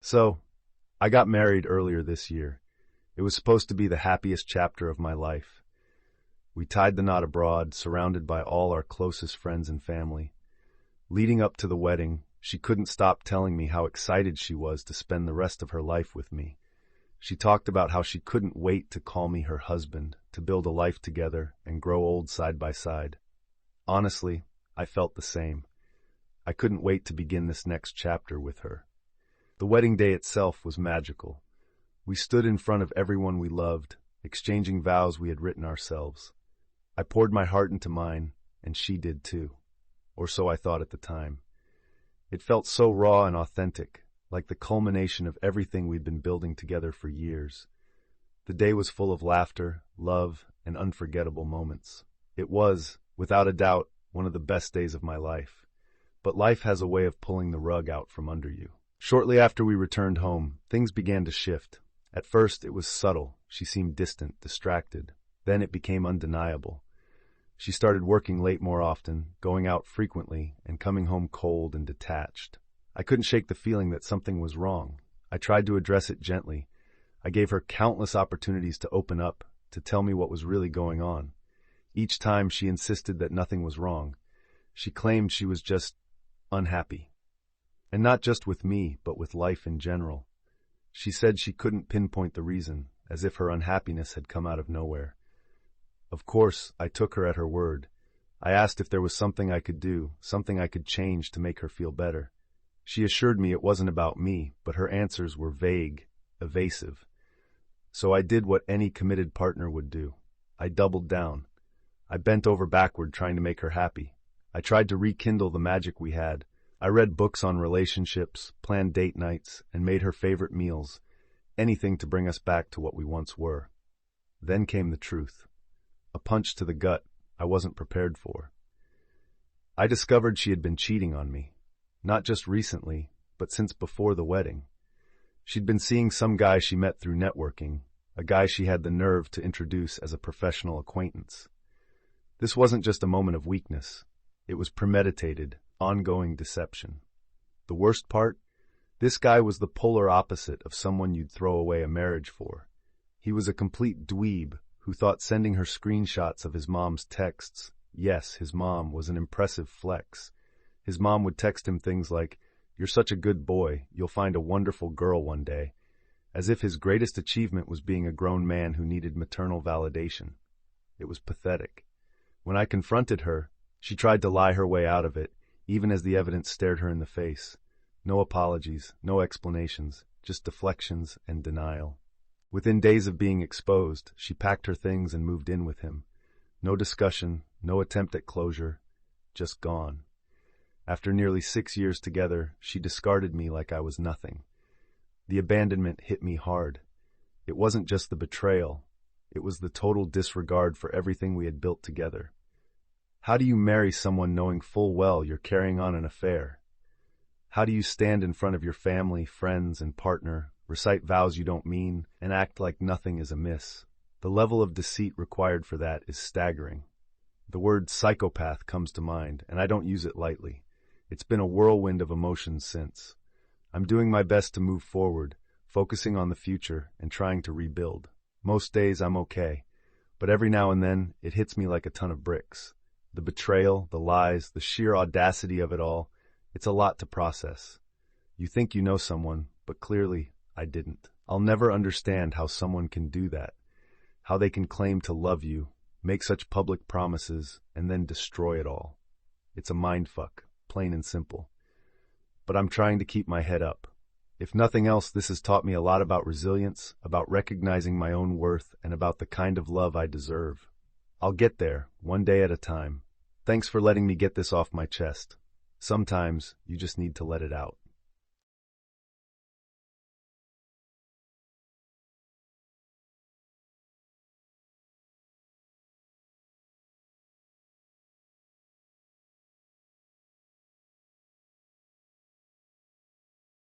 So, I got married earlier this year. It was supposed to be the happiest chapter of my life. We tied the knot abroad, surrounded by all our closest friends and family. Leading up to the wedding, she couldn't stop telling me how excited she was to spend the rest of her life with me. She talked about how she couldn't wait to call me her husband, to build a life together and grow old side by side. Honestly, I felt the same. I couldn't wait to begin this next chapter with her. The wedding day itself was magical. We stood in front of everyone we loved, exchanging vows we had written ourselves. I poured my heart into mine, and she did too. Or so I thought at the time. It felt so raw and authentic, like the culmination of everything we'd been building together for years. The day was full of laughter, love, and unforgettable moments. It was, without a doubt, one of the best days of my life. But life has a way of pulling the rug out from under you. Shortly after we returned home, things began to shift. At first, it was subtle. She seemed distant, distracted. Then it became undeniable. She started working late more often, going out frequently, and coming home cold and detached. I couldn't shake the feeling that something was wrong. I tried to address it gently. I gave her countless opportunities to open up, to tell me what was really going on. Each time she insisted that nothing was wrong. She claimed she was just unhappy. And not just with me, but with life in general. She said she couldn't pinpoint the reason, as if her unhappiness had come out of nowhere. Of course, I took her at her word. I asked if there was something I could do, something I could change to make her feel better. She assured me it wasn't about me, but her answers were vague, evasive. So I did what any committed partner would do. I doubled down. I bent over backward trying to make her happy. I tried to rekindle the magic we had. I read books on relationships, planned date nights, and made her favorite meals, anything to bring us back to what we once were. Then came the truth. A punch to the gut I wasn't prepared for. I discovered she had been cheating on me, not just recently, but since before the wedding. She'd been seeing some guy she met through networking, a guy she had the nerve to introduce as a professional acquaintance. This wasn't just a moment of weakness. It was premeditated, ongoing deception. The worst part? This guy was the polar opposite of someone you'd throw away a marriage for. He was a complete dweeb who thought sending her screenshots of his mom's texts, yes, his mom, was an impressive flex. His mom would text him things like, "You're such a good boy, you'll find a wonderful girl one day," as if his greatest achievement was being a grown man who needed maternal validation. It was pathetic. When I confronted her, she tried to lie her way out of it, even as the evidence stared her in the face. No apologies, no explanations, just deflections and denial. Within days of being exposed, she packed her things and moved in with him. No discussion, no attempt at closure, just gone. After nearly 6 years together, she discarded me like I was nothing. The abandonment hit me hard. It wasn't just the betrayal, it was the total disregard for everything we had built together. How do you marry someone knowing full well you're carrying on an affair? How do you stand in front of your family, friends, and partner, recite vows you don't mean, and act like nothing is amiss? The level of deceit required for that is staggering. The word psychopath comes to mind, and I don't use it lightly. It's been a whirlwind of emotions since. I'm doing my best to move forward, focusing on the future and trying to rebuild. Most days I'm okay, but every now and then it hits me like a ton of bricks. The betrayal, the lies, the sheer audacity of it all, it's a lot to process. You think you know someone, but clearly I didn't. I'll never understand how someone can do that, how they can claim to love you, make such public promises, and then destroy it all. It's a mindfuck, plain and simple. But I'm trying to keep my head up. If nothing else, this has taught me a lot about resilience, about recognizing my own worth, and about the kind of love I deserve. I'll get there, one day at a time. Thanks for letting me get this off my chest. Sometimes you just need to let it out.